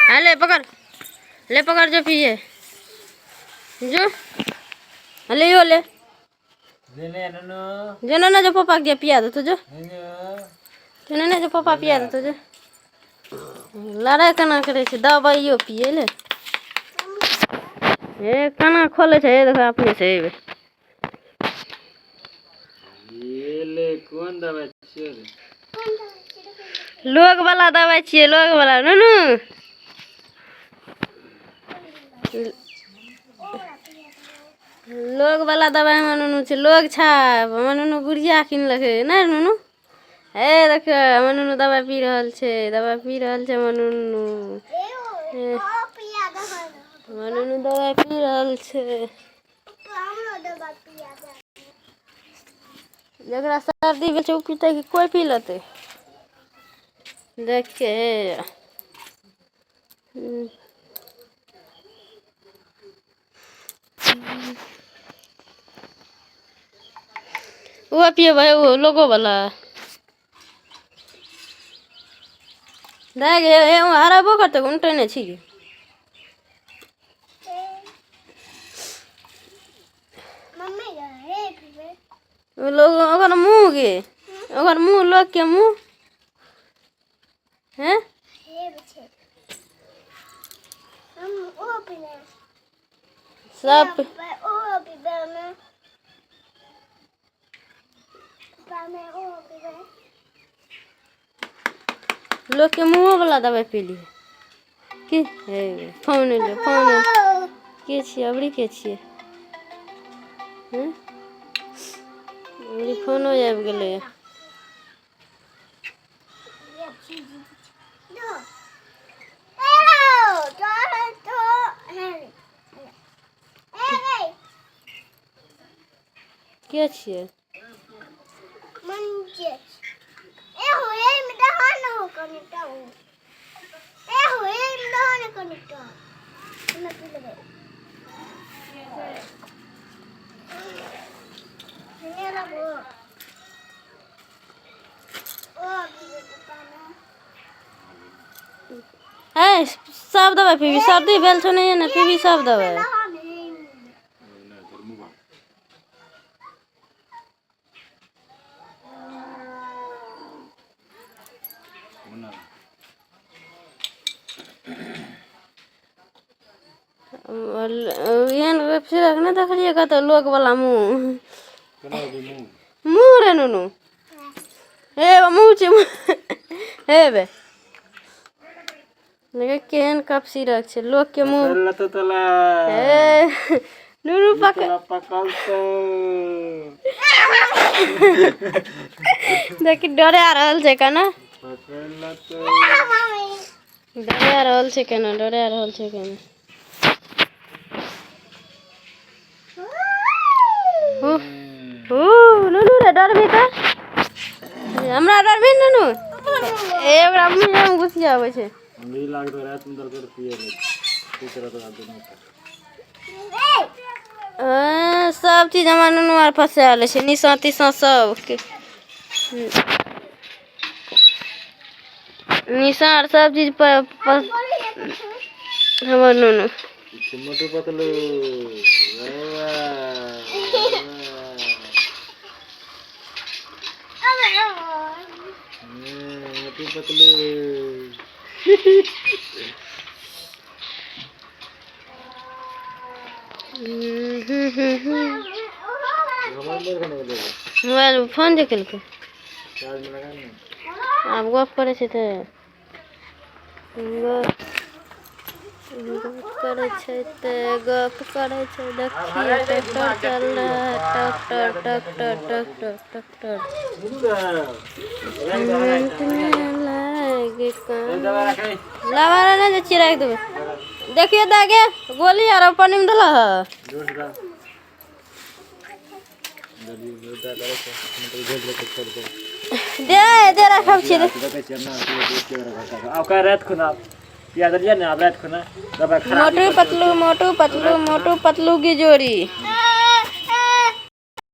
हाँ ले पकड़ जो पिए जो ले यो ले जो ना जो पापा के पिया दो तो जो ना जो पापा पिया दो तो जो लड़ाई कना करे छे दवाइयो पिए ले ए कना खोले छे देखो अपने से ये ले कौन दवाई छे रे लोग वाला दवाई छे लोग वाला नुनु लोग वाला दवाई में नुनु छे लोग छा नुनु गुड़िया किन लगे ना नुनु ए देखो नुनु दवाई पी रहल छे नुनु नुनु दवाई पी रहल छे जकरा सर्दी भेल छे उ पीते कि कोई पी लेते देख के वो पिए भाई वो लोगो वाला देख हे हरा बो करते उनटे ने छी मम्मी रे पिबे लोग ओकर मुंह के ओकर मुंह लोग के मुंह हैं हे बच्चे हम ओ पिने सब ओ पिबे में ओ पिबे लोग के मुंह वाला दवाई पी लिए की हे फोन के छिए अबरी के छिए हैं मेरी फोनो आबि गेलै के छिए सब दवाई पीबी सर्दी भेल छौ नहीं ना पीबी सब दवाई फिर नहीं देखलिए कत लोग वाला मुंह रे नुनु हे मुंह छे हे बे लगे केहन कप सिरक छे लोग के मुंह ए नुनु पकल तो देखि डरे आ रहल छे कना डरे आ रहल छे कना नुनु रे डरबी त हमरा डरबी नुनु ए ओकरा मुंह में घुस आवे छे नहीं लाग तो रात में दर्द पिए रे इस तरह तो आदमी सब चीज हमार नुनु आर फसाले छे निशा तिशा सब के निशा आर सब चीज पर हमर नुनु मोटू पतलू मोटू पतलू मोबाइल फोन देखल के चार्ज में लगा ना अब गप करे छे त गप करे छे देखिए ट्रैक्टर चल रहा है ट्रैक्टर लावारा ना जे चिराग देबे देखिए दागे गोली आर पानी में दला है दे रखब छी अब का रात खुना पिया दलिया ना रात खुना दबा खराब मोटू पतलू की जोड़ी